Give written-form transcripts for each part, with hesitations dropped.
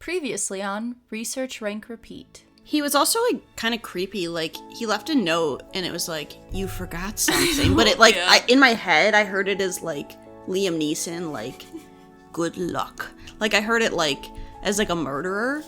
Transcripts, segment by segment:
Previously on Research, Rank, Repeat. He was also, like, kind of creepy. Like, he left a note, and it was like, you forgot something. But it, like, Yeah. in my head, I heard it as, like, Liam Neeson, like, good luck. Like, I heard it, like, as, like, a murderer.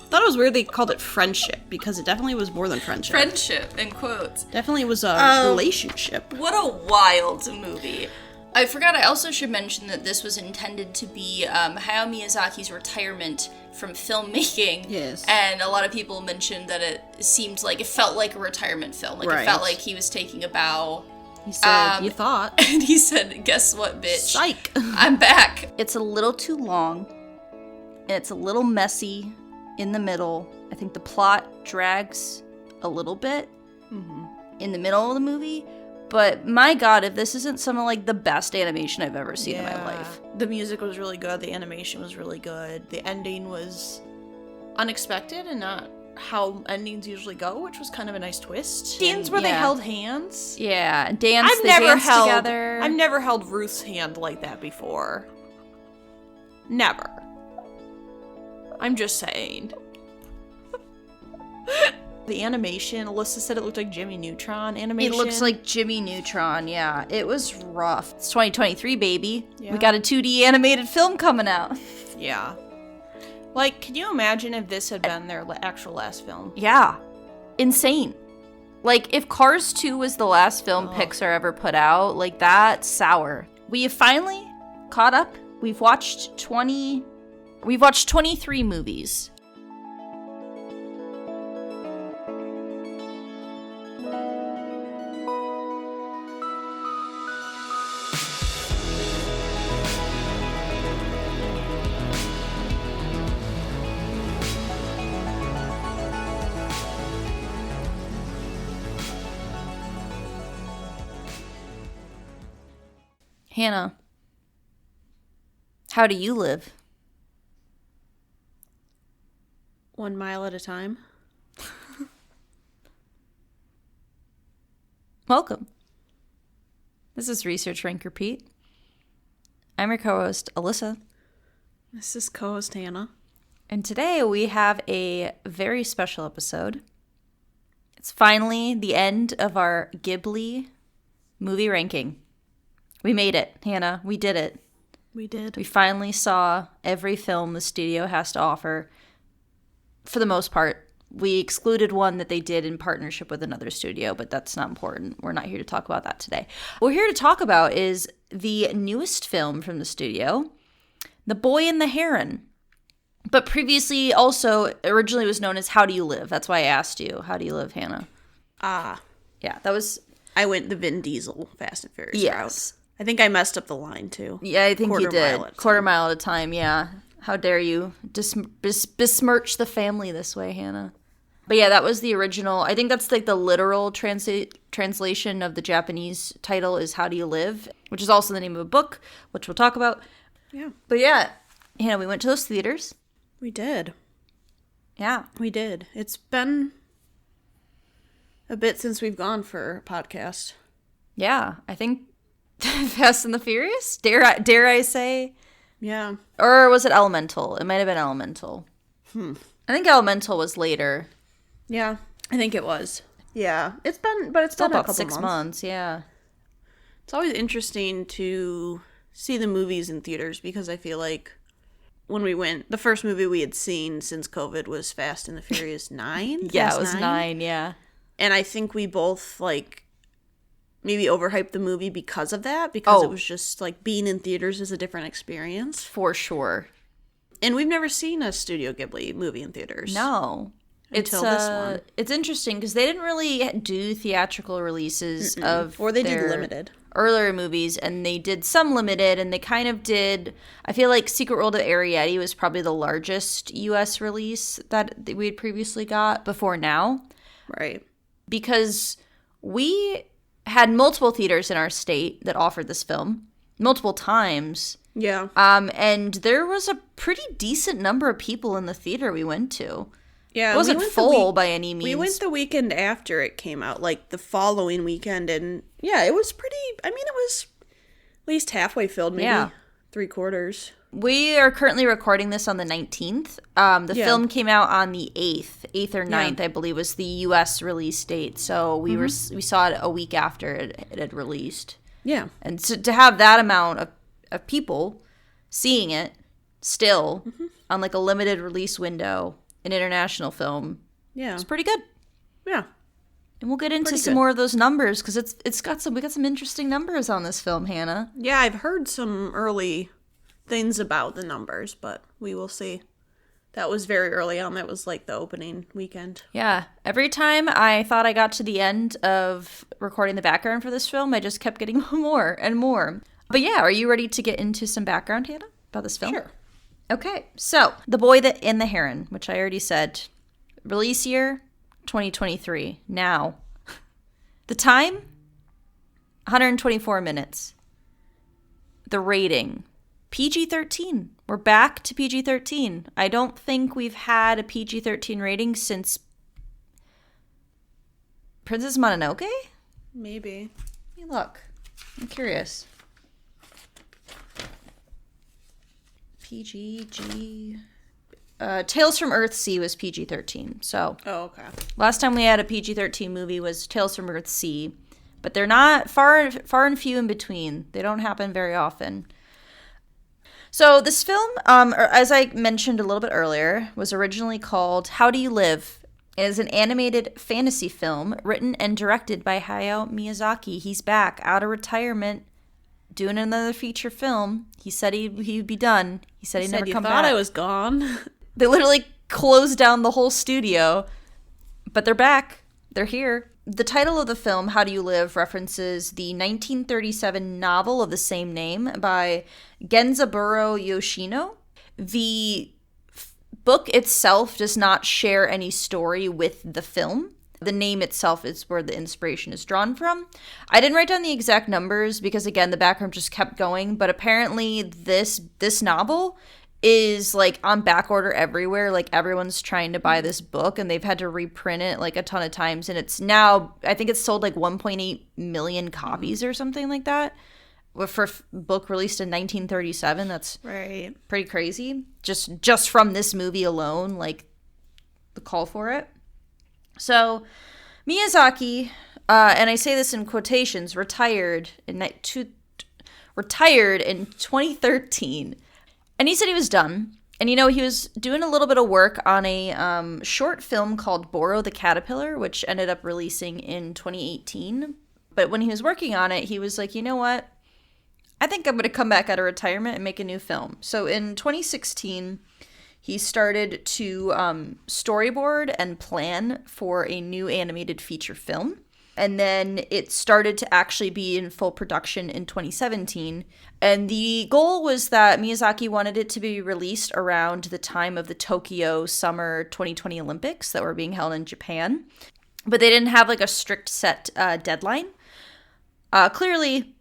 Thought it was weird they called it friendship, because it definitely was more than friendship. Friendship, in quotes. Definitely was a relationship. What a wild movie. I forgot I also should mention that this was intended to be Hayao Miyazaki's retirement from filmmaking. Yes. And a lot of people mentioned that it felt like a retirement film. Like, Right. It felt like he was taking a bow. He said, you thought. And he said, guess what, bitch? Psych. I'm back. It's a little too long. And it's a little messy in the middle. I think the plot drags a little bit in the middle of the movie. But my god, if this isn't some of, like, the best animation I've ever seen in my life. The music was really good, the animation was really good, the ending was unexpected and not how endings usually go, which was kind of a nice twist. Scenes where they held hands. Yeah, they danced together. I've never held Ruth's hand like that before. Never. I'm just saying. The animation, Alyssa said it looked like Jimmy Neutron animation. It looks like Jimmy Neutron, yeah. It was rough. It's 2023, baby. Yeah. We got a 2D animated film coming out. Yeah. Like, can you imagine if this had been their actual last film? Yeah. Insane. Like, if Cars 2 was the last film Pixar ever put out, like, that's sour. We have finally caught up. We've watched 23 movies. Hannah, how do you live? 1 mile at a time. Welcome. This is Research, Rank, Repeat. I'm your co-host, Alyssa. This is co-host Hannah. And today we have a very special episode. It's finally the end of our Ghibli movie ranking. We made it, Hannah. We did it. We did. We finally saw every film the studio has to offer. For the most part, we excluded one that they did in partnership with another studio, but that's not important. We're not here to talk about that today. What we're here to talk about is the newest film from the studio, The Boy and the Heron. But previously also originally was known as How Do You Live? That's why I asked you, how do you live, Hannah? Yeah, that was... I went the Vin Diesel Fast and Furious Yes. route. I think I messed up the line, too. Yeah, I think you did. Quarter mile mile at a time, yeah. How dare you besmirch the family this way, Hannah. But yeah, that was the original. I think that's like the literal translation of the Japanese title is How Do You Live? Which is also the name of a book, which we'll talk about. Yeah. But yeah, Hannah, we went to those theaters. We did. Yeah. We did. It's been a bit since we've gone for a podcast. Yeah, I think Fast and the Furious? Dare I say? Yeah. Or was it Elemental? It might have been Elemental. I think Elemental was later. Yeah, I think it was. Yeah, it's been a About couple 6 months, yeah. It's always interesting to see the movies in theaters because I feel like when we went, the first movie we had seen since COVID was Fast and the Furious 9. Yeah, it was 9, yeah. And I think we both, like, maybe overhyped the movie because of that, because it was just, like, being in theaters is a different experience. For sure. And we've never seen a Studio Ghibli movie in theaters. No. Until this one. It's interesting because they didn't really do theatrical releases of Or they did their limited. earlier movies, and they did some limited, and they kind of did, I feel like Secret World of Arrietty was probably the largest U.S. release that we had previously got before now. Right. Because we had multiple theaters in our state that offered this film multiple times. Yeah. And there was a pretty decent number of people in the theater we went to. Yeah, it wasn't full by any means. We went the weekend after it came out, like the following weekend, and yeah, it was pretty, I mean, it was at least halfway filled, maybe 3/4. We are currently recording this on the 19th. The film came out on the 8th or 9th, I believe, was the U.S. release date. So we saw it a week after it had released. Yeah. And so to have that amount of people seeing it still on like a limited release window, an international film, it's pretty good. Yeah. And we'll get into some more of those numbers because we got some interesting numbers on this film, Hannah. Yeah, I've heard some early things about the numbers, but we will see. That was very early on. That was like the opening weekend. Yeah. Every time I thought I got to the end of recording the background for this film, I just kept getting more and more. But yeah, are you ready to get into some background, Hannah, about this film? Sure. Okay. So, The Boy and the Heron, which I already said. Release year, 2023. Now. The time, 124 minutes. The rating, PG-13. We're back to PG-13. I don't think we've had a PG-13 rating since Princess Mononoke? Maybe. Let me look. I'm curious. PG. Tales from Earthsea was PG-13. So. Oh, okay. Last time we had a PG-13 movie was Tales from Earthsea. But they're not far and few in between. They don't happen very often. So this film, as I mentioned a little bit earlier, was originally called How Do You Live? It is an animated fantasy film written and directed by Hayao Miyazaki. He's back out of retirement, doing another feature film. He said he'd be done. He said he'd never come back. I thought I was gone. They literally closed down the whole studio, but they're back. They're here. The title of the film, How Do You Live, references the 1937 novel of the same name by Genzaburo Yoshino. The book itself does not share any story with the film. The name itself is where the inspiration is drawn from. I didn't write down the exact numbers because, again, the background just kept going, but apparently this novel is like on back order everywhere. Like everyone's trying to buy this book and they've had to reprint it like a ton of times, and it's now, I think it's sold like 1.8 million copies or something like that for a book released in 1937. That's right. Pretty crazy, just from this movie alone, like the call for it. So Miyazaki, and I say this in quotations, retired in 2013. And he said he was done. And, he was doing a little bit of work on a short film called Boro the Caterpillar, which ended up releasing in 2018. But when he was working on it, he was like, you know what? I think I'm going to come back out of retirement and make a new film. So in 2016, he started to storyboard and plan for a new animated feature film. And then it started to actually be in full production in 2017. And the goal was that Miyazaki wanted it to be released around the time of the Tokyo Summer 2020 Olympics that were being held in Japan. But they didn't have like a strict set deadline. Clearly,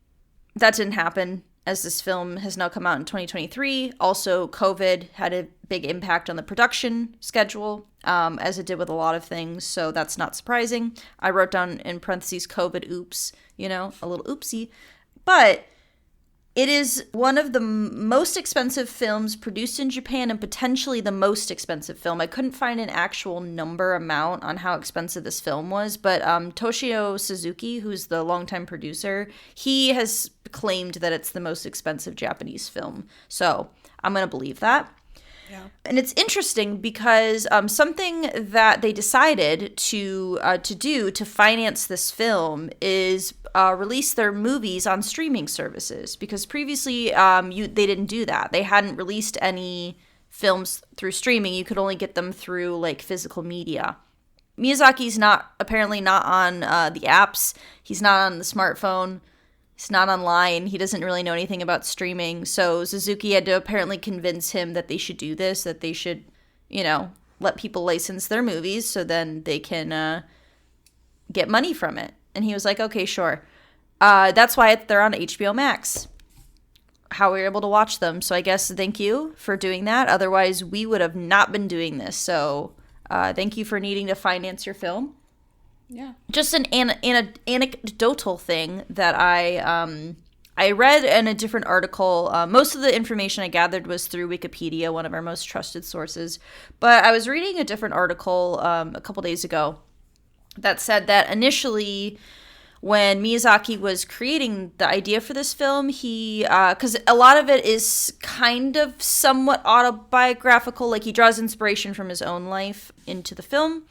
that didn't happen, as this film has now come out in 2023. Also, COVID had a big impact on the production schedule, as it did with a lot of things, so that's not surprising. I wrote down in parentheses, COVID, oops, a little oopsie. But it is one of the most expensive films produced in Japan, and potentially the most expensive film. I couldn't find an actual amount on how expensive this film was, but Toshio Suzuki, who's the longtime producer, he has claimed that it's the most expensive Japanese film. So I'm going to believe that. Yeah. And it's interesting because something that they decided to do to finance this film is release their movies on streaming services, because previously they didn't do that. They hadn't released any films through streaming. You could only get them through like physical media. Miyazaki's apparently not on the apps. He's not on the smartphone. He's not online. He doesn't really know anything about streaming. So Suzuki had to apparently convince him that they should do this, that they should, let people license their movies so then they can get money from it. And he was like, okay, sure. That's why they're on HBO Max. How we were able to watch them. So I guess thank you for doing that. Otherwise, we would have not been doing this. So thank you for needing to finance your film. Yeah. Just an anecdotal thing that I I read in a different article, most of the information I gathered was through Wikipedia, one of our most trusted sources, but I was reading a different article a couple days ago that said that initially when Miyazaki was creating the idea for this film, because a lot of it is kind of somewhat autobiographical, like he draws inspiration from his own life into the film.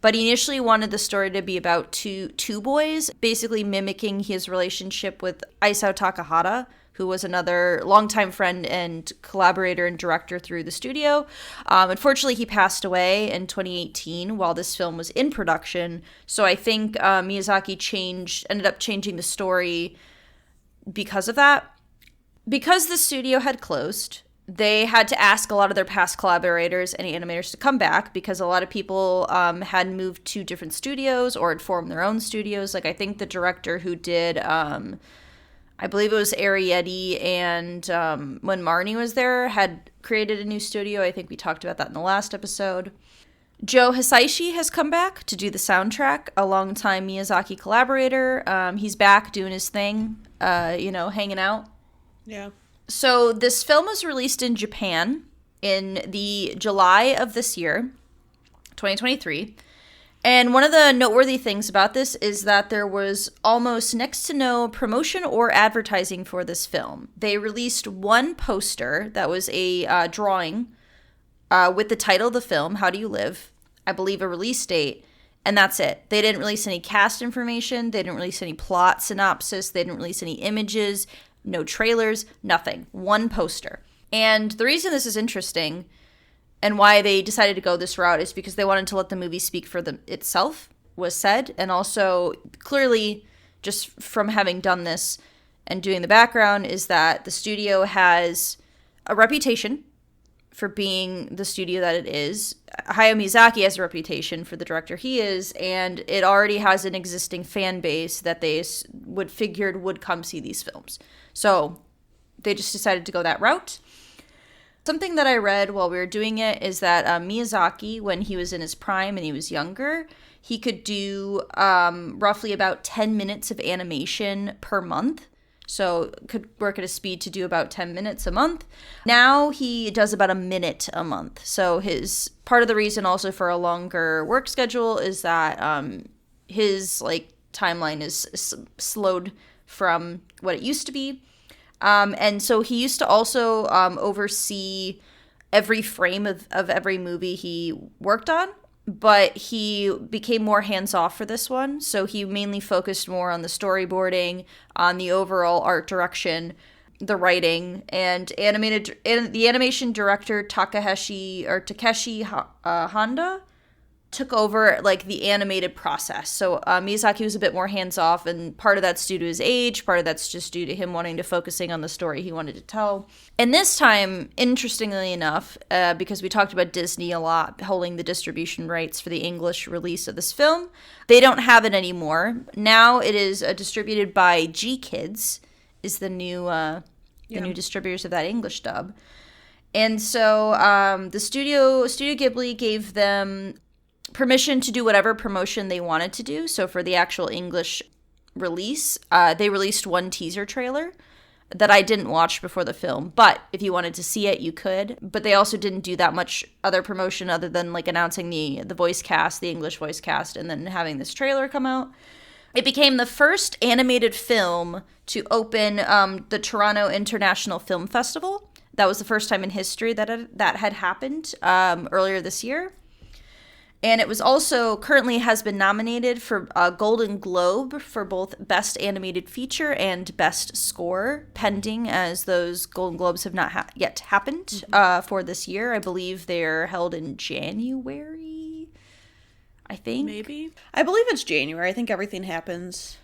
But he initially wanted the story to be about two boys, basically mimicking his relationship with Isao Takahata, who was another longtime friend and collaborator and director through the studio. Unfortunately, he passed away in 2018 while this film was in production. So I think Miyazaki ended up changing the story because of that. Because the studio had closed, they had to ask a lot of their past collaborators and animators to come back because a lot of people had moved to different studios or had formed their own studios. Like I think the director who did, I believe it was Arietti, and when Marnie was there, had created a new studio. I think we talked about that in the last episode. Joe Hisaishi has come back to do the soundtrack, a longtime Miyazaki collaborator. He's back doing his thing, hanging out. Yeah. So this film was released in Japan in the July of this year, 2023. And one of the noteworthy things about this is that there was almost next to no promotion or advertising for this film. They released one poster that was a drawing with the title of the film, How Do You Live? I believe a release date, and that's it. They didn't release any cast information. They didn't release any plot synopsis. They didn't release any images. No trailers, nothing. One poster. And the reason this is interesting and why they decided to go this route is because they wanted to let the movie speak for itself, was said. And also, clearly, just from having done this and doing the background, is that the studio has a reputation for being the studio that it is. Hayao Miyazaki has a reputation for the director he is, and it already has an existing fan base that they would come see these films. So they just decided to go that route. Something that I read while we were doing it is that Miyazaki, when he was in his prime and he was younger, he could do roughly about 10 minutes of animation per month. So could work at a speed to do about 10 minutes a month. Now he does about a minute a month. So part of the reason also for a longer work schedule is that his timeline is slowed from what it used to be. And so he used to also oversee every frame of every movie he worked on, but he became more hands-off for this one. So he mainly focused more on the storyboarding, on the overall art direction, the writing, and the animation director Takeshi Honda took over the animated process. So Miyazaki was a bit more hands-off, and part of that's due to his age, part of that's just due to him wanting to focusing on the story he wanted to tell. And this time, interestingly enough, because we talked about Disney a lot holding the distribution rights for the English release of this film, they don't have it anymore. Now it is distributed by G-Kids, is the new new distributors of that English dub. And so the Studio Ghibli gave them permission to do whatever promotion they wanted to do. So for the actual English release, they released one teaser trailer that I didn't watch before the film. But if you wanted to see it, you could. But they also didn't do that much other promotion other than announcing the voice cast, the English voice cast, and then having this trailer come out. It became the first animated film to open the Toronto International Film Festival. That was the first time in history that had happened earlier this year. And it was also currently has been nominated for a Golden Globe for both Best Animated Feature and Best Score, pending as those Golden Globes have not yet happened for this year. I believe they're held in January, I think. Maybe. I believe it's January. I think everything happens.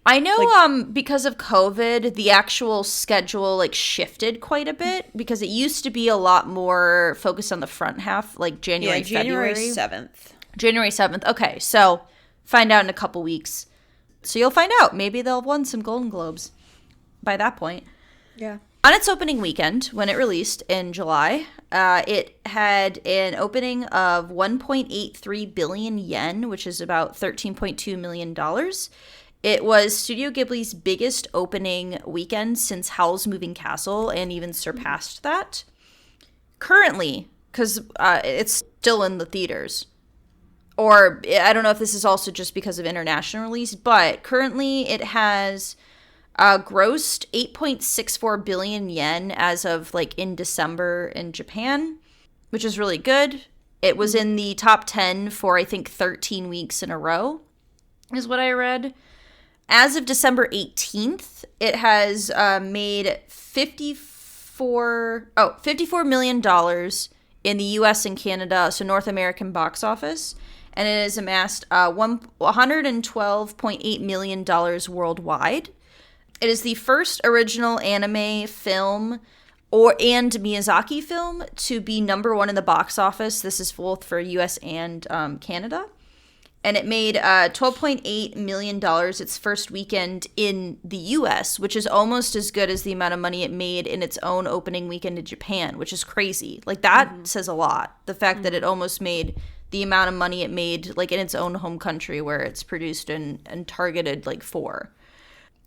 I know because of COVID, the actual schedule shifted quite a bit because it used to be a lot more focused on the front half, January, January February. 7th. January 7th. Okay, so find out in a couple weeks. So you'll find out. Maybe they'll have won some Golden Globes by that point. Yeah. On its opening weekend, when it released in July, it had an opening of 1.83 billion yen, which is about $13.2 million. It was Studio Ghibli's biggest opening weekend since Howl's Moving Castle and even surpassed that. Currently, because it's still in the theaters, or I don't know if this is also just because of international release, but currently it has grossed 8.64 billion yen as of like in December in Japan, which is really good. It was in the top 10 for I think 13 weeks in a row, is what I read. As of December 18th, it has made $54 million in the US and Canada, so North American box office, and it has amassed $112.8 million worldwide. It is the first original anime film and Miyazaki film to be number one in the box office. This is both for US and Canada. And it made $12.8 million its first weekend in the US, which is almost as good as the amount of money it made in its own opening weekend in Japan, which is crazy. Like, that says a lot. The fact that it almost made the amount of money it made, like, in its own home country where it's produced and targeted, like, for.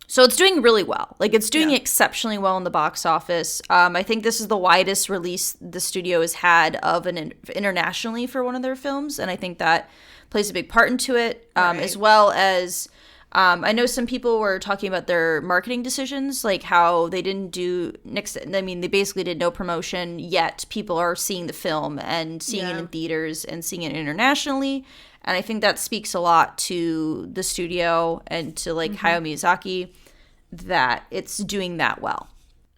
So it's doing really well. Like, it's doing exceptionally well in the box office. I think this is the widest release the studio has had of internationally for one of their films, and I think that plays a big part into it, as well as I know some people were talking about their marketing decisions, like how they didn't do they basically did no promotion, yet people are seeing the film and seeing it in theaters and seeing it internationally. And I think that speaks a lot to the studio and to like Hayao Miyazaki that it's doing that well.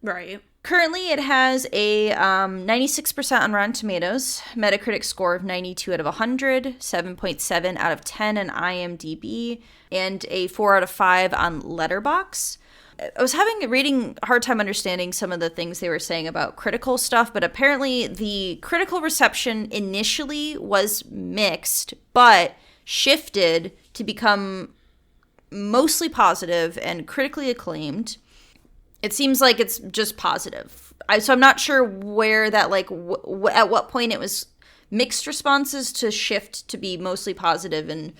Right. Currently, it has a 96% on Rotten Tomatoes, Metacritic score of 92 out of 100, 7.7 out of 10 on IMDb, and a 4 out of 5 on Letterboxd. I was reading a hard time understanding some of the things they were saying about critical stuff, but apparently the critical reception initially was mixed, but shifted to become mostly positive and critically acclaimed. It seems like it's just positive. So I'm not sure where that, like, at what point it was mixed responses to shift to be mostly positive, and,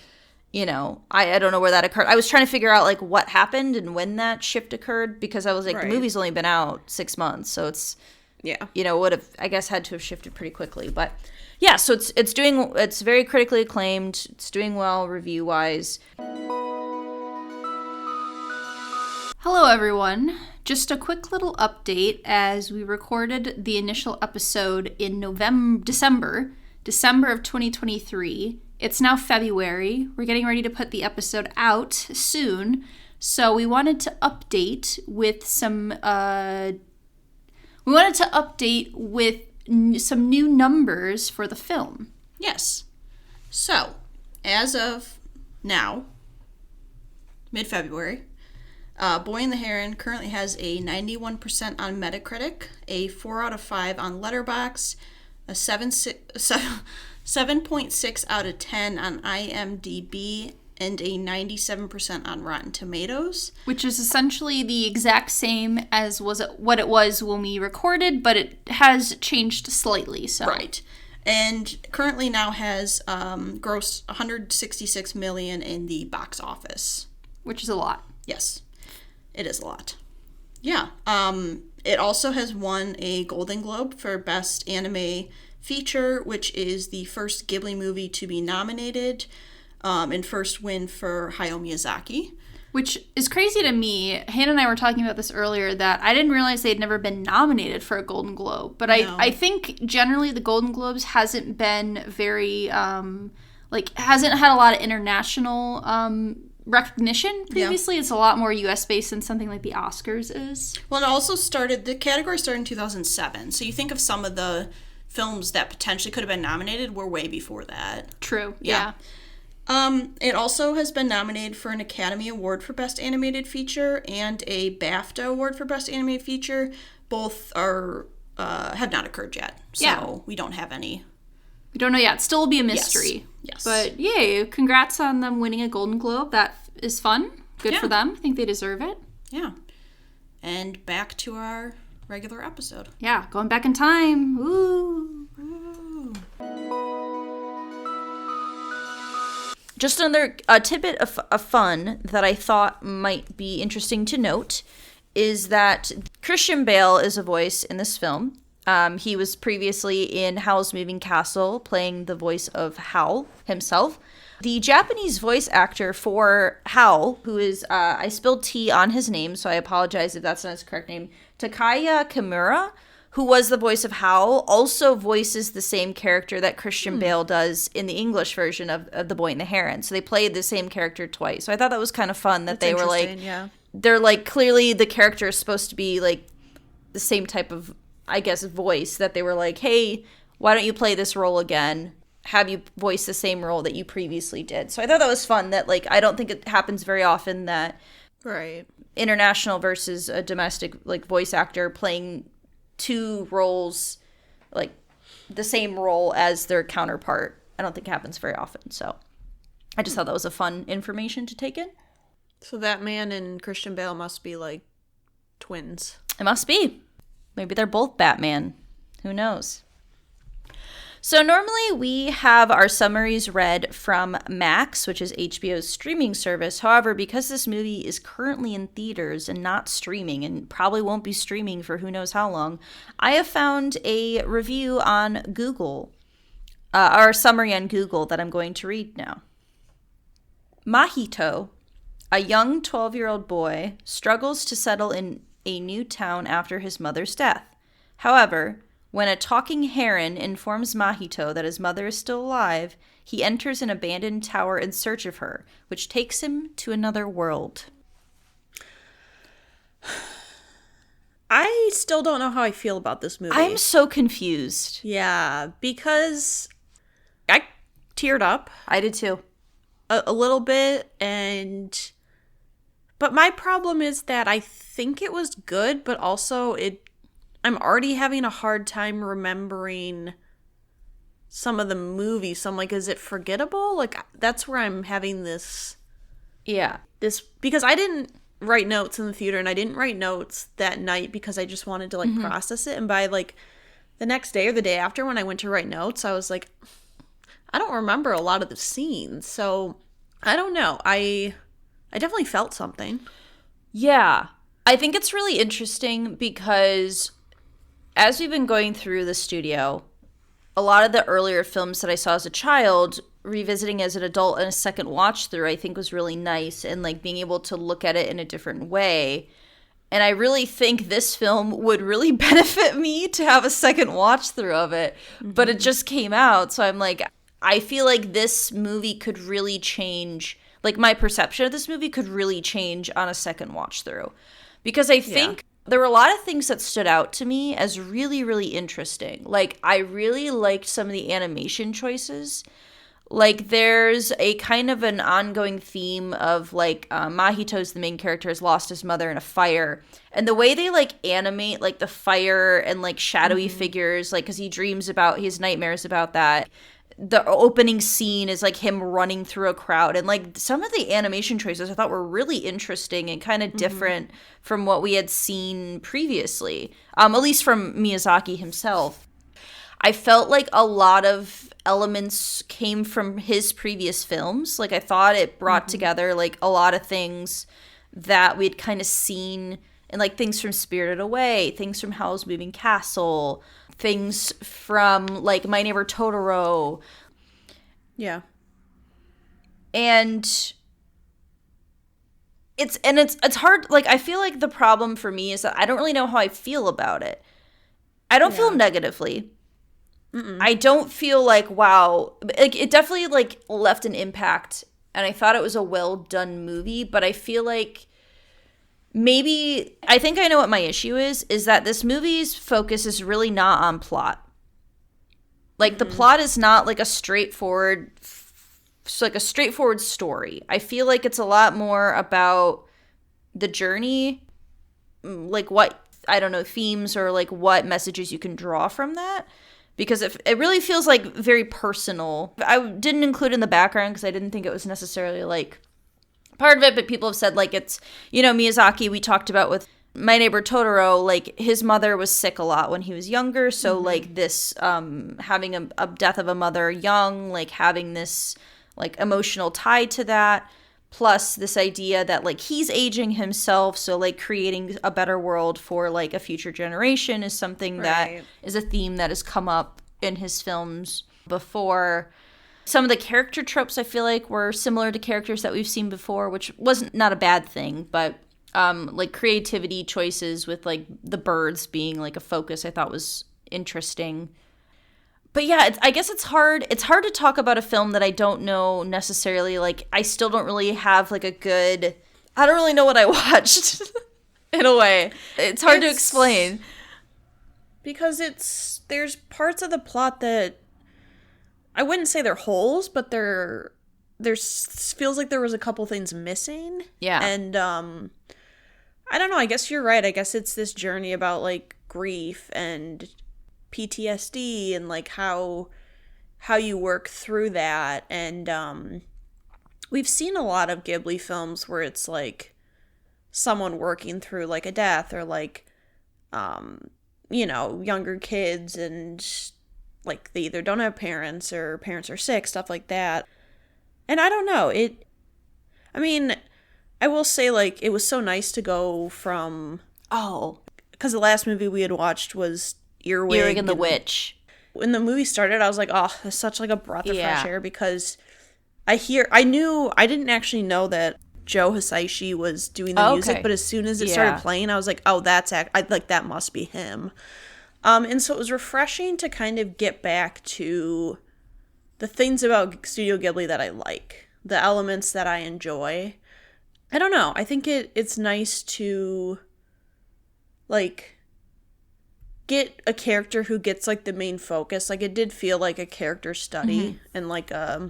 you know, I don't know where that occurred. I was trying to figure out, like, what happened and when that shift occurred, because I was like, the movie's only been out 6 months, so it's, you know, would have, I guess, had to have shifted pretty quickly. But, yeah, so it's very critically acclaimed. It's doing well review-wise. Hello, everyone. Just a quick little update as we recorded the initial episode in December of 2023. It's now February. We're getting ready to put the episode out soon. So we wanted to update with some new numbers for the film. Yes. So, as of now, mid-February, Boy and the Heron currently has a 91% on Metacritic, a 4 out of 5 on Letterboxd, a 7.6 out of 10 on IMDb, and a 97% on Rotten Tomatoes. Which is essentially the exact same as what it was when we recorded, but it has changed slightly. So. Right. And currently now has grossed $166 million in the box office. Which is a lot. Yes. It is a lot. Yeah. It also has won a Golden Globe for Best Anime Feature, which is the first Ghibli movie to be nominated, and first win for Hayao Miyazaki. Which is crazy to me. Hannah and I were talking about this earlier, that I didn't realize they'd never been nominated for a Golden Globe. But I think generally the Golden Globes hasn't been very, hasn't had a lot of international recognition previously. It's a lot more US based than something like the Oscars is. Well, the category started in 2007, so you think of some of the films that potentially could have been nominated were way before that. True. Yeah. It also has been nominated for an Academy Award for Best Animated Feature and a BAFTA Award for Best Animated Feature. Both are have not occurred yet, so we don't have any. We don't know yet. Still will be a mystery. Yes. But yay, congrats on them winning a Golden Globe. That is fun. Good for them. I think they deserve it. Yeah. And back to our regular episode. Yeah, going back in time. Ooh. Just another tidbit of fun that I thought might be interesting to note is that Christian Bale is a voice in this film. He was previously in Howl's Moving Castle, playing the voice of Howl himself. The Japanese voice actor for Howl, who is, I spilled tea on his name, so I apologize if that's not his correct name, Takaya Kimura, who was the voice of Howl, also voices the same character that Christian Bale does in the English version of The Boy and the Heron. So they played the same character twice. So I thought that was kind of fun that they were like, they're like, clearly the character is supposed to be like the same type of, I guess, voice, that they were like, hey, why don't you play this role again? Have you voice the same role that you previously did. So I thought that was fun that, like, I don't think it happens very often that international versus a domestic, like, voice actor playing two roles, like, the same role as their counterpart. I don't think it happens very often. So I just thought that was a fun information to take in. So that man and Christian Bale must be, like, twins. It must be. Maybe they're both Batman. Who knows? So normally we have our summaries read from Max, which is HBO's streaming service. However, because this movie is currently in theaters and not streaming, and probably won't be streaming for who knows how long, I have found a review on Google, or a summary on Google that I'm going to read now. Mahito, a young 12-year-old boy, struggles to settle in a new town after his mother's death. However, when a talking heron informs Mahito that his mother is still alive, he enters an abandoned tower in search of her, which takes him to another world. I still don't know how I feel about this movie. I'm so confused. Yeah, because I teared up. I did too. A little bit, but my problem is that I think it was good, but also I'm already having a hard time remembering some of the movies. So I'm like, is it forgettable? Like, that's where I'm having this. Yeah. Because I didn't write notes in the theater, and I didn't write notes that night because I just wanted to, like, process it. And by, like, the next day or the day after when I went to write notes, I was like, I don't remember a lot of the scenes. So I don't know. I definitely felt something. Yeah. I think it's really interesting because as we've been going through the studio, a lot of the earlier films that I saw as a child, revisiting as an adult and a second watch through, I think was really nice, and like being able to look at it in a different way. And I really think this film would really benefit me to have a second watch through of it. But it just came out, so I'm like, I feel like this movie could really change, like my perception of this movie could really change on a second watch through. Because I think there were a lot of things that stood out to me as really, really interesting. Like, I really liked some of the animation choices. Like, there's a kind of an ongoing theme of, like, Mahito's the main character, has lost his mother in a fire. And the way they, like, animate, like, the fire and, like, shadowy figures, like, because he dreams about, he has nightmares about that. The opening scene is, like, him running through a crowd. And, like, some of the animation choices I thought were really interesting and kind of different from what we had seen previously, at least from Miyazaki himself. I felt like a lot of elements came from his previous films. Like, I thought it brought together, like, a lot of things that we'd kind of seen, and, like, things from Spirited Away, things from Howl's Moving Castle, things from, like, My Neighbor Totoro. Yeah. And it's hard, like, I feel like the problem for me is that I don't really know how I feel about it. I don't feel negatively. I don't feel like, wow, like, it definitely, like, left an impact, and I thought it was a well done movie, but I feel like maybe, I think I know what my issue is that this movie's focus is really not on plot. Like, the plot is not, like, a straightforward story. I feel like it's a lot more about the journey, like, what, I don't know, themes or, like, what messages you can draw from that. Because it really feels, like, very personal. I didn't include in the background because I didn't think it was necessarily, like, part of it, but people have said, like, it's, you know, Miyazaki, we talked about with My Neighbor Totoro, like, his mother was sick a lot when he was younger, so, like, this, having a death of a mother young, like, having this, like emotional tie to that. Plus this idea that like he's aging himself, so like creating a better world for like a future generation is something that is a theme that has come up in his films before. Some of the character tropes I feel like were similar to characters that we've seen before, which wasn't not a bad thing, but like creativity choices with like the birds being like a focus I thought was interesting. But yeah, I guess it's hard. It's hard to talk about a film that I don't know necessarily. Like, I still don't really have, like, a good... I don't really know what I watched, in a way. It's hard to explain. Because there's parts of the plot that... I wouldn't say they're holes, but there's feels like there was a couple things missing. Yeah. And, I don't know. I guess you're right. I guess it's this journey about, like, grief and... PTSD and like how you work through that. And we've seen a lot of Ghibli films where it's like someone working through like a death or like younger kids and like they either don't have parents or parents are sick, stuff like that. And I don't know, I will say like it was so nice to go from because the last movie we had watched was Earwig and the Witch. When the movie started, I was like, oh, it's such like a breath of fresh air because I didn't actually know that Joe Hisaishi was doing the music, but as soon as it started playing, I was like, oh, that must be him. And so it was refreshing to kind of get back to the things about Studio Ghibli that I like, the elements that I enjoy. I don't know. I think it's nice to like get a character who gets like the main focus. Like it did feel like a character study and like a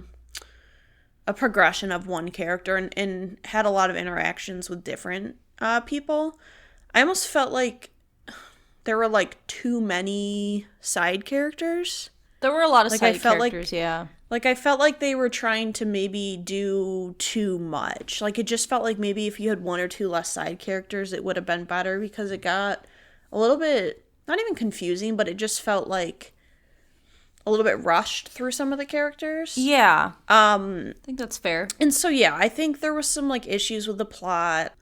progression of one character and had a lot of interactions with different people. I almost felt like there were like too many side characters. There were a lot of like side characters, yeah. Like I felt like they were trying to maybe do too much. Like it just felt like maybe if you had one or two less side characters, it would have been better because it got a little bit not even confusing, but it just felt like a little bit rushed through some of the characters. Yeah. I think that's fair. And so, yeah, I think there was some, like, issues with the plot.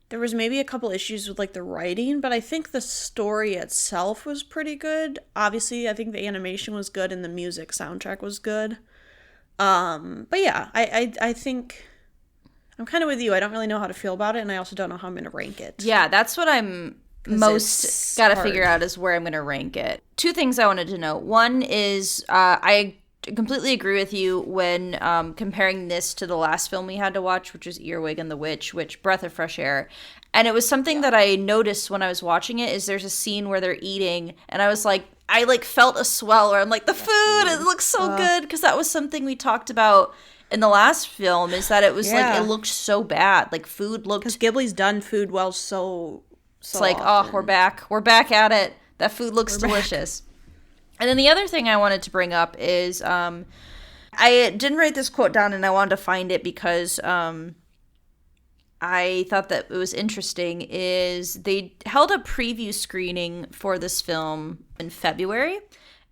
There was maybe a couple issues with, like, the writing, but I think the story itself was pretty good. Obviously, I think the animation was good and the music soundtrack was good. But, yeah, I think... I'm kind of with you. I don't really know how to feel about it, and I also don't know how I'm going to rank it. Yeah, that's what I'm... most gotta figure out is where I'm gonna rank it. Two things I wanted to know. One is I completely agree with you when comparing this to the last film we had to watch, which was Earwig and the Witch, which breath of fresh air. And it was something that I noticed when I was watching it is there's a scene where they're eating and I was like, I like felt a swell where I'm like, the food, it looks so good, because that was something we talked about in the last film is that it was like, it looked so bad. Like food looked... Because Ghibli's done food well so it's like, often. Oh, we're back at it. That food looks delicious. And then the other thing I wanted to bring up is I didn't write this quote down and I wanted to find it because I thought that it was interesting is they held a preview screening for this film in February,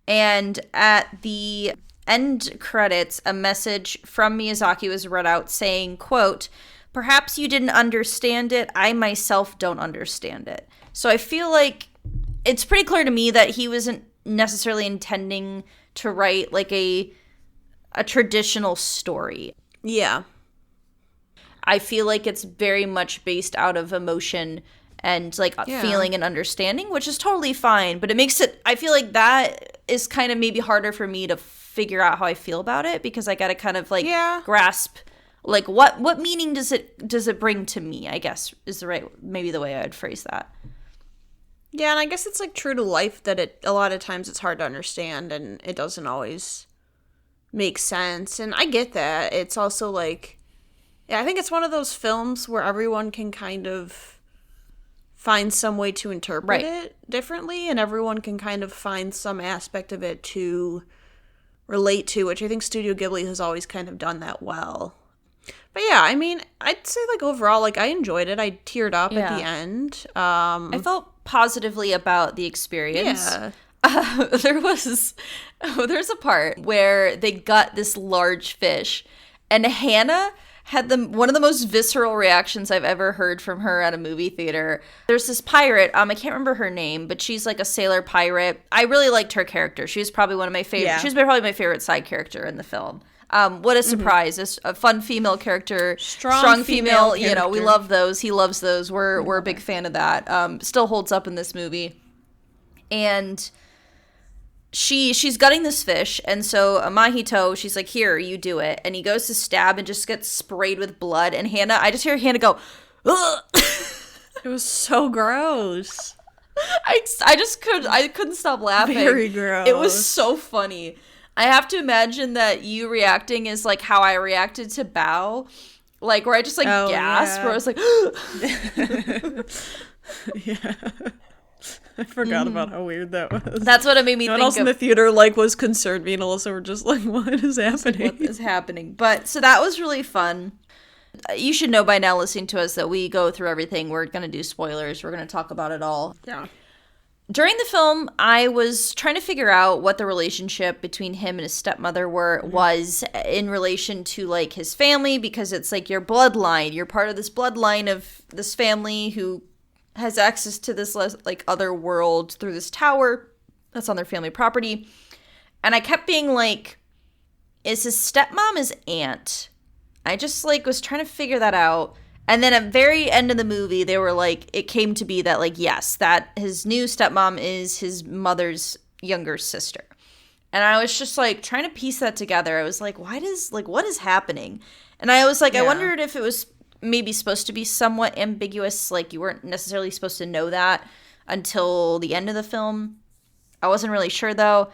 and at the end credits a message from Miyazaki was read out saying, quote, "Perhaps you didn't understand it. I myself don't understand it." So I feel like it's pretty clear to me that he wasn't necessarily intending to write like a traditional story. Yeah. I feel like it's very much based out of emotion and like feeling and understanding, which is totally fine. But it makes it, I feel like that is kind of maybe harder for me to figure out how I feel about it because I got to kind of like grasp like what meaning does it bring to me, I guess is maybe the way I'd phrase that. Yeah, and I guess it's like true to life that a lot of times it's hard to understand and it doesn't always make sense. And I get that. It's also like, I think it's one of those films where everyone can kind of find some way to interpret it differently, and everyone can kind of find some aspect of it to relate to, which I think Studio Ghibli has always kind of done that well. But yeah, I mean, I'd say like overall, like I enjoyed it. I teared up at the end. I felt positively about the experience. Yeah. There's a part where they got this large fish, and Hannah had one of the most visceral reactions I've ever heard from her at a movie theater. There's this pirate, I can't remember her name, but she's like a sailor pirate. I really liked her character. She was probably one of my favorite. Yeah. She was probably my favorite side character in the film. What a surprise! A fun female character, strong female. You know, we love those. He loves those. We're a big fan of that. Still holds up in this movie, and she's gutting this fish, and so Mahito, she's like, here, you do it, and he goes to stab and just gets sprayed with blood, and I just hear Hannah go, ugh. It was so gross. I couldn't stop laughing. Very gross. It was so funny. I have to imagine that you reacting is like how I reacted to Bao, like where I just like gasped, where I was like, yeah. I forgot about how weird that was. That's what it made me think of. Everyone else in the theater was concerned. Me and Alyssa were just like, what is happening? What is happening? But, so that was really fun. You should know by now, listening to us, that we go through everything. We're going to do spoilers. We're going to talk about it all. Yeah. During the film, I was trying to figure out what the relationship between him and his stepmother was in relation to, like, his family, because it's like your bloodline. You're part of this bloodline of this family who has access to this like other world through this tower that's on their family property. And I kept being like, is his stepmom his aunt? I just like was trying to figure that out. And then at the very end of the movie, they were like, it came to be that like, yes, that his new stepmom is his mother's younger sister. And I was just like trying to piece that together. I was like, what is happening? And I was like, I wondered if it was maybe supposed to be somewhat ambiguous, like you weren't necessarily supposed to know that until the end of the film. I wasn't really sure though.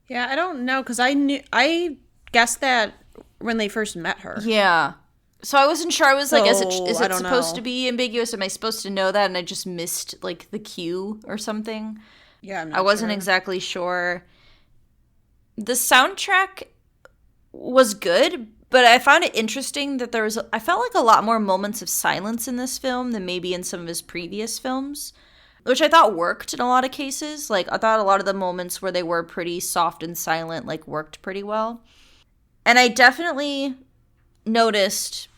Yeah, I don't know, because I guessed that when they first met her. Yeah. So I wasn't sure. I was like, is it supposed to know. be ambiguous? Am I supposed to know that? And I just missed like the cue or something. Yeah, I wasn't exactly sure. The soundtrack was good, but I found it interesting that I felt like a lot more moments of silence in this film than maybe in some of his previous films, which I thought worked in a lot of cases. Like, I thought a lot of the moments where they were pretty soft and silent, like, worked pretty well. And I definitely noticed,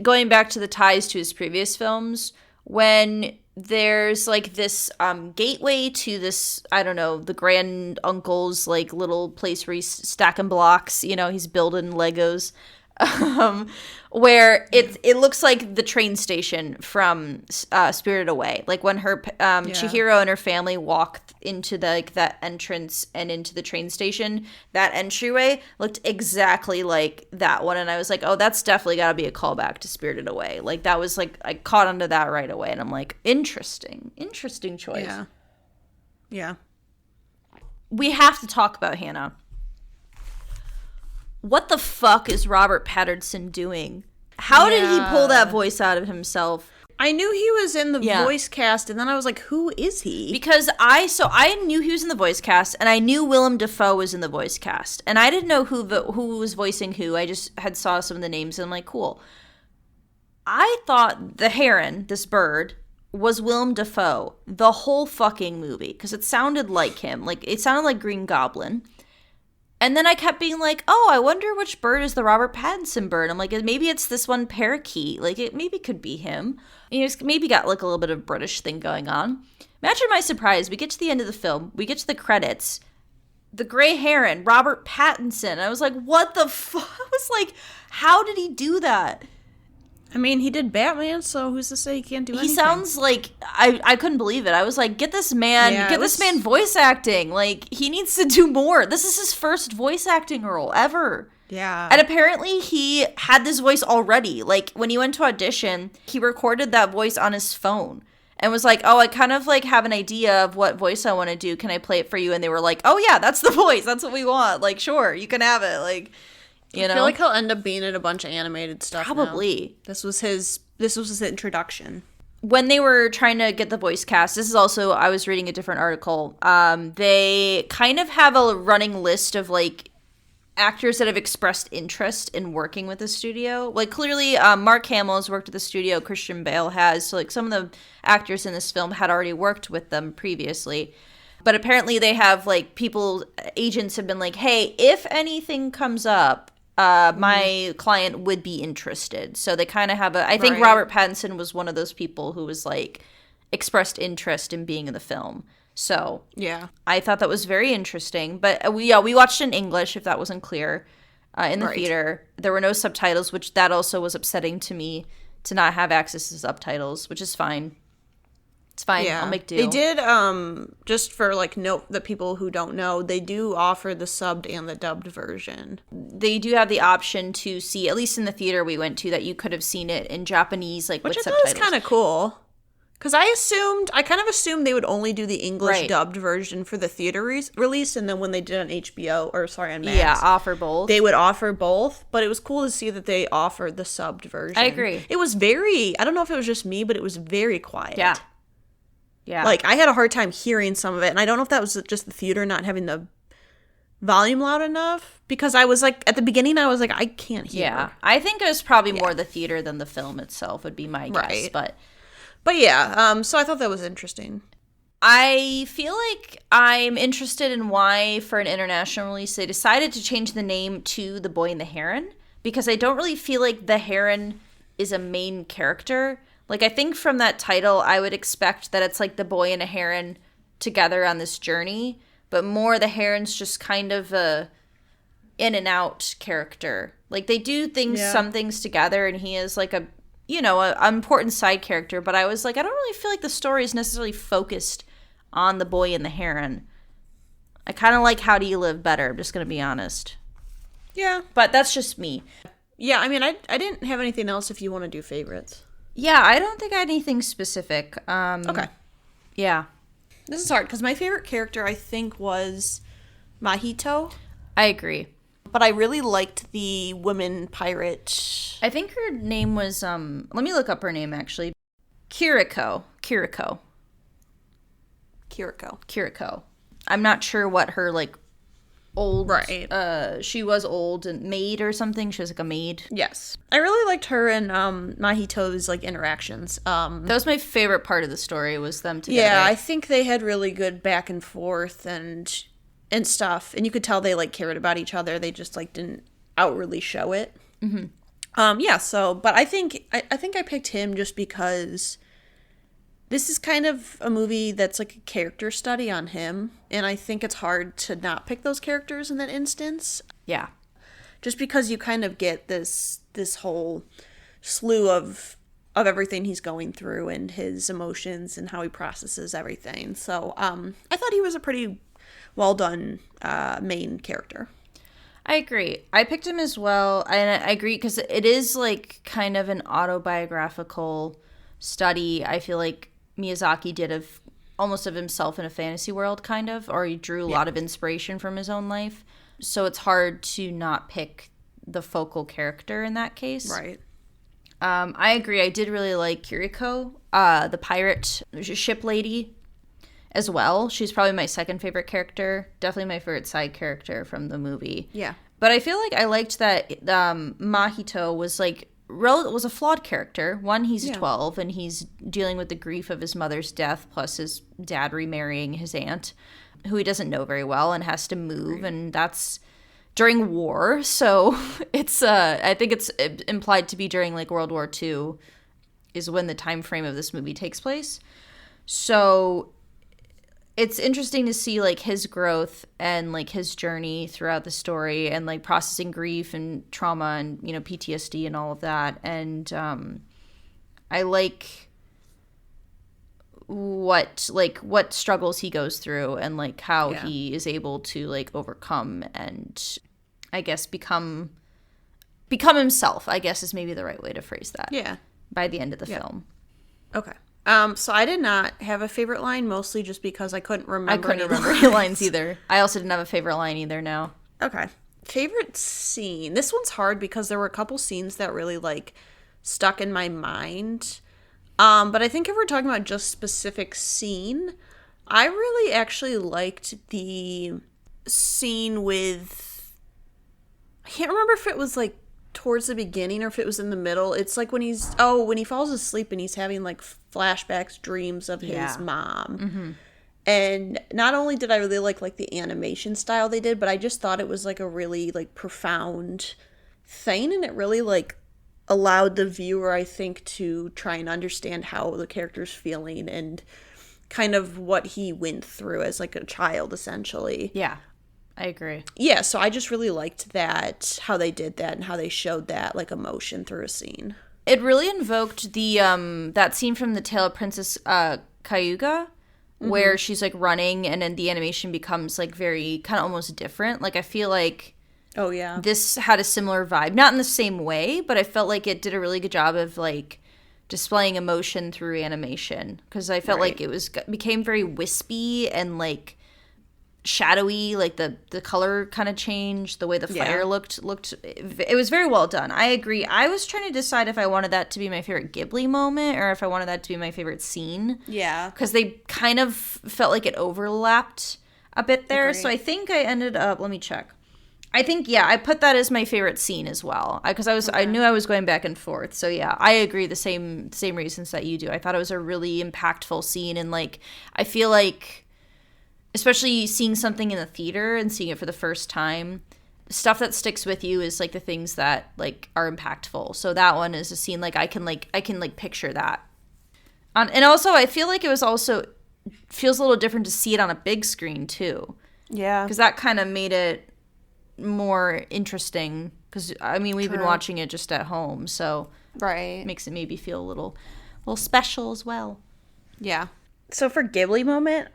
going back to the ties to his previous films, when there's like this gateway to this, I don't know, the grand uncle's like little place where he's stacking blocks, you know, he's building Legos, where it looks like the train station from Spirited Away. Like when her Chihiro and her family walk into that entrance and into the train station, that entryway looked exactly like that one. And I was like, oh, that's definitely got to be a callback to Spirited Away. Like that was like, I caught onto that right away. And I'm like, interesting choice. Yeah. We have to talk about Hannah. What the fuck is Robert Pattinson doing? How did he pull that voice out of himself? I knew he was in the voice cast, and then I was like, who is he? Because I knew he was in the voice cast, and I knew Willem Dafoe was in the voice cast. And I didn't know who was voicing who. I just had saw some of the names, and I'm like, cool. I thought the Heron, this bird, was Willem Dafoe the whole fucking movie, because it sounded like him. Like, it sounded like Green Goblin. And then I kept being like, oh, I wonder which bird is the Robert Pattinson bird. I'm like, maybe it's this one parakeet. Like, it maybe could be him. You know, it's maybe got like a little bit of British thing going on. Imagine my surprise. We get to the end of the film. We get to the credits. The Gray Heron, Robert Pattinson. I was like, what the fuck? I was like, how did he do that? I mean, he did Batman, so who's to say he can't do anything? He sounds like, I couldn't believe it. I was like, get this man voice acting. Like, he needs to do more. This is his first voice acting role ever. Yeah. And apparently he had this voice already. Like, when he went to audition, he recorded that voice on his phone and was like, oh, I kind of like have an idea of what voice I want to do. Can I play it for you? And they were like, oh yeah, that's the voice. That's what we want. Like, sure, you can have it. Like, you know? I feel like he'll end up being in a bunch of animated stuff. Probably. Now. This was his introduction. When they were trying to get the voice cast, this is also, I was reading a different article. They kind of have a running list of like actors that have expressed interest in working with the studio. Like, clearly, Mark Hamill has worked with the studio, Christian Bale has. So, like, some of the actors in this film had already worked with them previously. But apparently they have, like, agents have been like, hey, if anything comes up, my client would be interested. So they kind of have I think Robert Pattinson was one of those people who was, like, expressed interest in being in the film. So yeah, I thought that was very interesting. But we watched in English, if that wasn't clear, in the theater. There were no subtitles, which that also was upsetting to me, to not have access to subtitles, which is fine. It's fine. Yeah. I'll make do. They did, just for like note the people who don't know, they do offer the subbed and the dubbed version. They do have the option to see, at least in the theater we went to, that you could have seen it in Japanese, like, which with I subtitles. thought was kind of cool. Because I kind of assumed they would only do the English dubbed version for the theater release, and then when they did on HBO, or sorry, on Max, offer both. They would offer both, but it was cool to see that they offered the subbed version. I agree. It was I don't know if it was just me, but it was very quiet. Yeah. Yeah. Like, I had a hard time hearing some of it, and I don't know if that was just the theater not having the volume loud enough, because I was like, at the beginning, I was like, I can't hear. Yeah. I think it was probably more the theater than the film itself, would be my guess. Right. But yeah, so I thought that was interesting. I feel like I'm interested in why, for an international release, they decided to change the name to The Boy and the Heron, because I don't really feel like the Heron is a main character. Like, I think from that title, I would expect that it's like the boy and a heron together on this journey, but more the Heron's just kind of a in and out character. Like, they do some things together, and he is like an important side character, but I was like, I don't really feel like the story is necessarily focused on the boy and the heron. I kind of like How Do You Live better, I'm just going to be honest. Yeah. But that's just me. Yeah, I mean, I didn't have anything else if you want to do favorites. Yeah, I don't think I had anything specific. Okay. Yeah. This is hard, because my favorite character, I think, was Mahito. I agree. But I really liked the women pirate. I think her name was, let me look up her name, actually. Kiriko. I'm not sure what her, like, old... Right. She was old and maid or something. She was, like, a maid. Yes. I really liked her and Mahito's, like, interactions. That was my favorite part of the story, was them together. Yeah, I think they had really good back and forth and stuff. And you could tell they, like, cared about each other. They just, like, didn't outwardly show it. Mm-hmm. Yeah, so... But I think I picked him just because... This is kind of a movie that's like a character study on him, and I think it's hard to not pick those characters in that instance. Yeah. Just because you kind of get this whole slew of everything he's going through and his emotions and how he processes everything. So I thought he was a pretty well done main character. I agree. I picked him as well, and I agree because it is like kind of an autobiographical study. I feel like Miyazaki did almost of himself in a fantasy world, kind of, or he drew a lot of inspiration from his own life. So it's hard to not pick the focal character in that case. Right. I agree. I did really like Kiriko, the pirate ship lady, as well. She's probably my second favorite character. Definitely my favorite side character from the movie. Yeah. But I feel like I liked that Mahito was like was a flawed character. One, he's 12 and he's dealing with the grief of his mother's death, plus his dad remarrying his aunt, who he doesn't know very well and has to move, and that's during war. So it's I think it's implied to be during like World War II is when the time frame of this movie takes place. So it's interesting to see like his growth and like his journey throughout the story and like processing grief and trauma and, you know, PTSD and all of that. And I like what struggles he goes through and like how he is able to like overcome and I guess become himself, I guess is maybe the right way to phrase that. Yeah. By the end of the film. Okay. So I did not have a favorite line, mostly just because I couldn't remember any lines either. I also didn't have a favorite line either now. Okay. Favorite scene. This one's hard because there were a couple scenes that really, like, stuck in my mind. But I think if we're talking about just specific scene, I really actually liked the scene with can't remember if it was like towards the beginning or if it was in the middle. It's like when he falls asleep and he's having like flashbacks, dreams of his mom. Mm-hmm. And not only did I really like the animation style they did, but I just thought it was like a really like profound thing, and it really like allowed the viewer, I think, to try and understand how the character's feeling and kind of what he went through as like a child, essentially. Yeah, I agree. Yeah, so I just really liked that, how they did that and how they showed that like emotion through a scene. It really invoked the that scene from The Tale of Princess Cayuga, where she's like running and then the animation becomes like very kind of almost different. Like I feel like oh yeah, this had a similar vibe, not in the same way, but I felt like it did a really good job of like displaying emotion through animation, because I felt like it became very wispy and like shadowy, like the color kind of changed, the way the fire looked it was very well done. I agree. I was trying to decide if I wanted that to be my favorite Ghibli moment or if I wanted that to be my favorite scene. Yeah, because they kind of felt like it overlapped a bit there. Agreed. So I think I ended up, let me check, I think I put that as my favorite scene as well, because I knew I was going back and forth. So yeah, I agree, the same reasons that you do. I thought it was a really impactful scene, and like I feel like, especially seeing something in the theater and seeing it for the first time, stuff that sticks with you is like the things that like are impactful. So that one is a scene like I can picture that. And also I feel like it was also feels a little different to see it on a big screen too. Yeah, because that kind of made it more interesting, because I mean we've been watching it just at home, so makes it maybe feel a little special as well. Yeah. So for Ghibli moment,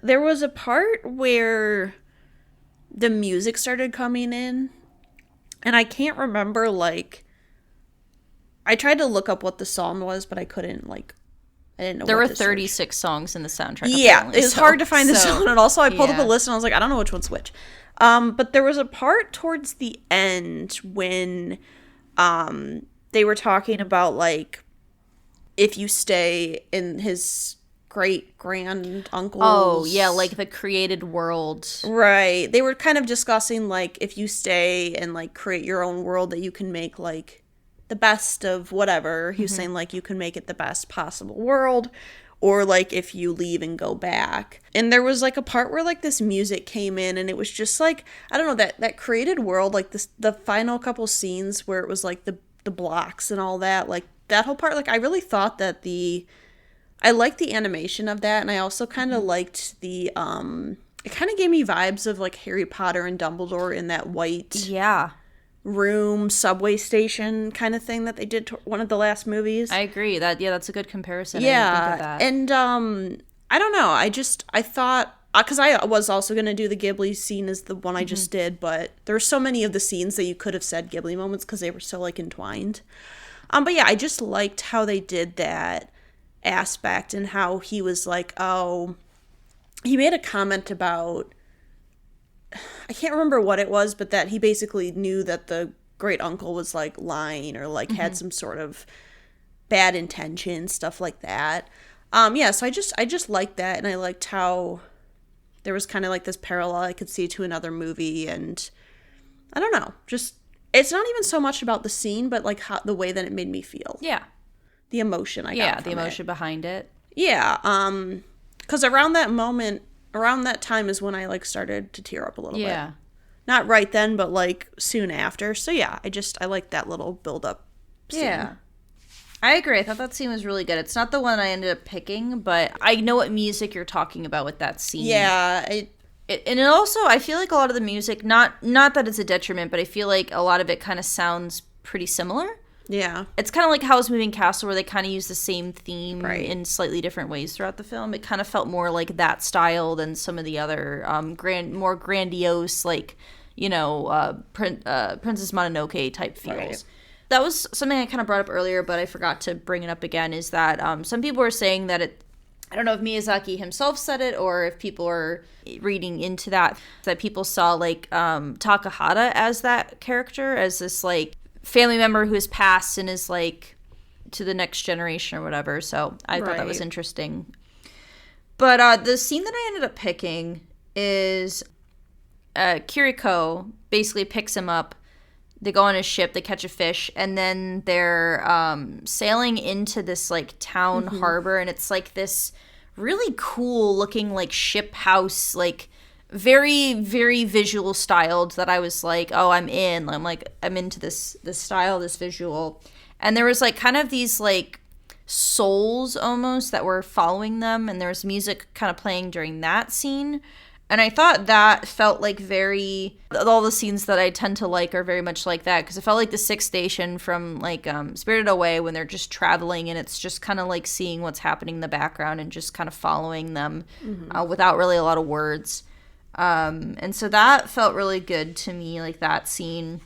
there was a part where the music started coming in, and I can't remember, like, I tried to look up what the song was, but I couldn't, like, I didn't know. There were 36 songs in the soundtrack. Yeah, it was hard to find the song, and also I pulled up a list and I was like, I don't know which one's which. But there was a part towards the end when they were talking about, like, if you stay in his great-grand uncle's... Oh, yeah, like the created world. Right. They were kind of discussing, like, if you stay and, like, create your own world, that you can make, like, the best of whatever. He was saying, like, you can make it the best possible world, or, like, if you leave and go back. And there was, like, a part where, like, this music came in, and it was just, like, I don't know, that created world, like, the final couple scenes where it was, like, the blocks and all that, like, that whole part, like, I really thought that I liked the animation of that, and I also kind of liked the, it kind of gave me vibes of, like, Harry Potter and Dumbledore in that white room, subway station kind of thing that they did to one of the last movies. I agree. That's a good comparison. Yeah, I didn't think of that. And, I don't know, I thought, because I was also going to do the Ghibli scene as the one I just did, but there were so many of the scenes that you could have said Ghibli moments because they were so, like, entwined. But yeah, I just liked how they did that aspect, and how he was like, he made a comment about, I can't remember what it was, but that he basically knew that the great uncle was, like, lying, or, like, had some sort of bad intention, stuff like that. Yeah, so I just liked that, and I liked how there was kind of, like, this parallel I could see to another movie, and I don't know, just, it's not even so much about the scene, but, like, how, the way that it made me feel. Yeah. The emotion I got Yeah, from the emotion behind it. Yeah, because around that time is when I, like, started to tear up a little bit. Yeah. Not right then, but, like, soon after. So, yeah, I like that little build-up scene. Yeah. I agree. I thought that scene was really good. It's not the one I ended up picking, but I know what music you're talking about with that scene. Yeah. And also, I feel like a lot of the music, not that it's a detriment, but I feel like a lot of it kind of sounds pretty similar. Yeah. It's kind of like Howl's Moving Castle, where they kind of use the same theme in slightly different ways throughout the film. It kind of felt more like that style than some of the other more grandiose, like, Princess Mononoke type feels. Right. That was something I kind of brought up earlier, but I forgot to bring it up again, is that some people are saying that I don't know if Miyazaki himself said it or if people are reading into that people saw, like, Takahata as that character, as this, like, family member who has passed and is, like, to the next generation or whatever. So I thought that was interesting. But the scene that I ended up picking is Kiriko basically picks him up They go on a ship, they catch a fish, and then they're sailing into this like town harbor, and it's like this really cool looking like ship house, like very, very visual styled, that I was like, oh, I'm into this style, this visual. And there was like kind of these like souls almost that were following them, and there was music kind of playing during that scene. And I thought that felt like all the scenes that I tend to like are very much like that, because it felt like the Sixth Station from like Spirited Away, when they're just traveling and it's just kind of like seeing what's happening in the background and just kind of following them without really a lot of words. And so that felt really good to me, like that scene.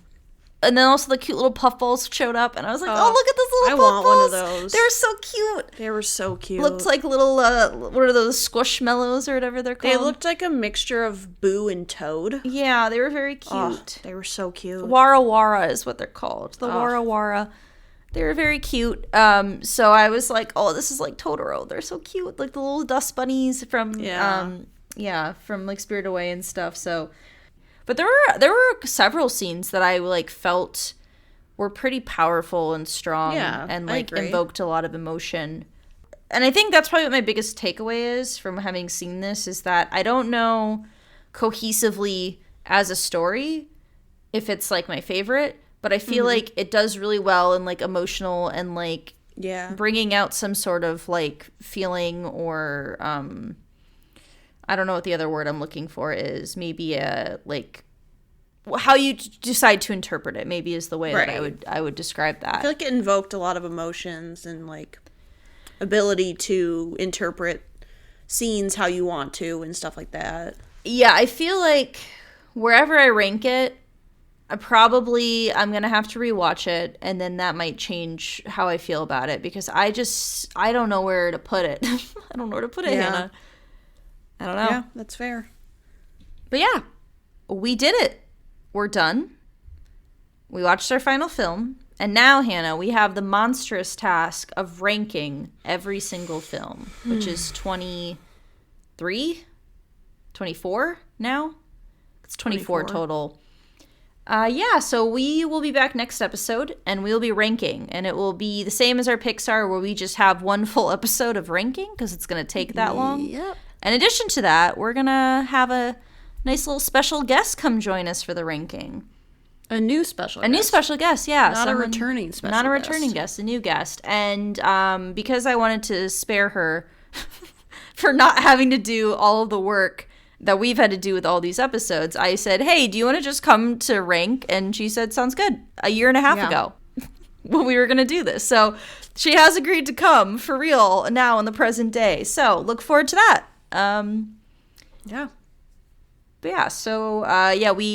And then also the cute little puffballs showed up, and I was like, oh, look at this little puffballs. I want one of those. They were so cute. They were so cute. Looked like little, what are those, squishmallows or whatever they're called? They looked like a mixture of Boo and Toad. Yeah, they were very cute. Oh, they were so cute. Wara Wara is what they're called. The Wara Wara. They were very cute. So I was like, oh, this is like Totoro. They're so cute. Like the little dust bunnies from, from like Spirited Away and stuff. So... But there were several scenes that I like felt were pretty powerful and strong, and like invoked a lot of emotion. And I think that's probably what my biggest takeaway is from having seen this, is that I don't know cohesively as a story if it's like my favorite, but I feel like it does really well in like emotional and like bringing out some sort of like feeling, or I don't know what the other word I'm looking for is. Maybe like how you decide to interpret it, maybe, is the way that I would describe that. I feel like it invoked a lot of emotions and like ability to interpret scenes how you want to and stuff like that. Yeah, I feel like wherever I rank it, I'm gonna have to rewatch it, and then that might change how I feel about it, because I don't know where to put it. I don't know where to put it, Hannah. I don't know. Yeah, that's fair. But yeah, we did it. We're done. We watched our final film. And now, Hannah, we have the monstrous task of ranking every single film, which is 23? 24 now? It's 24 total. So we will be back next episode, and we'll be ranking. And it will be the same as our Pixar, where we just have one full episode of ranking, because it's going to take that long. Yep. In addition to that, we're going to have a nice little special guest come join us for the ranking. A new special guest. A new special guest, yeah. Not a returning special guest. Not a returning guest, a new guest. And because I wanted to spare her for not having to do all of the work that we've had to do with all these episodes, I said, hey, do you want to just come to rank? And she said, sounds good. A year and a half ago when we were going to do this. So she has agreed to come for real now in the present day. So look forward to that. We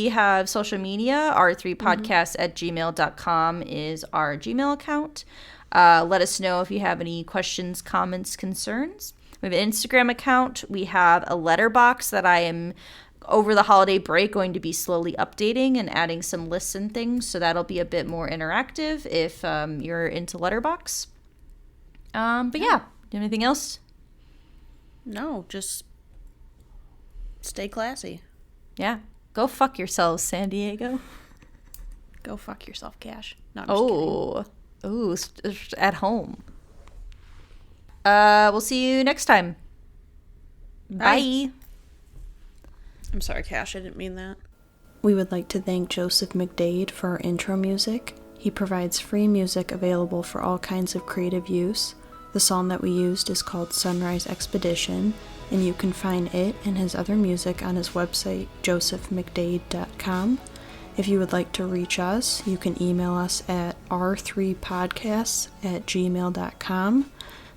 have social media. r3podcast@gmail.com is our Gmail account. Let us know if you have any questions, comments, concerns. We have an Instagram account. We have a letterbox that I am, over the holiday break, going to be slowly updating and adding some lists and things, so that'll be a bit more interactive if you're into letterbox. Do you have anything else? No, just stay classy. Yeah. Go fuck yourselves, San Diego. Go fuck yourself, Cash. No, At home. We'll see you next time. Bye. I'm sorry, Cash. I didn't mean that. We would like to thank Joseph McDade for our intro music. He provides free music available for all kinds of creative use. The song that we used is called Sunrise Expedition, and you can find it and his other music on his website, josephmcdade.com. If you would like to reach us, you can email us at r3podcasts@gmail.com.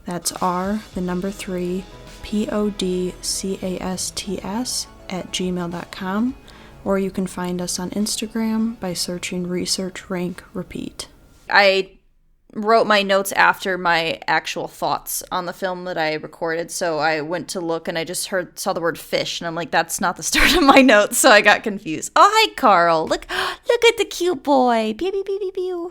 That's R3 podcasts@gmail.com. Or you can find us on Instagram by searching Research Rank Repeat. I wrote my notes after my actual thoughts on the film that I recorded, so I went to look and I just saw the word fish, and I'm like, that's not the start of my notes, so I got confused. Oh, hi, Carl. Look at the cute boy. Pew, pew, pew, pew, pew.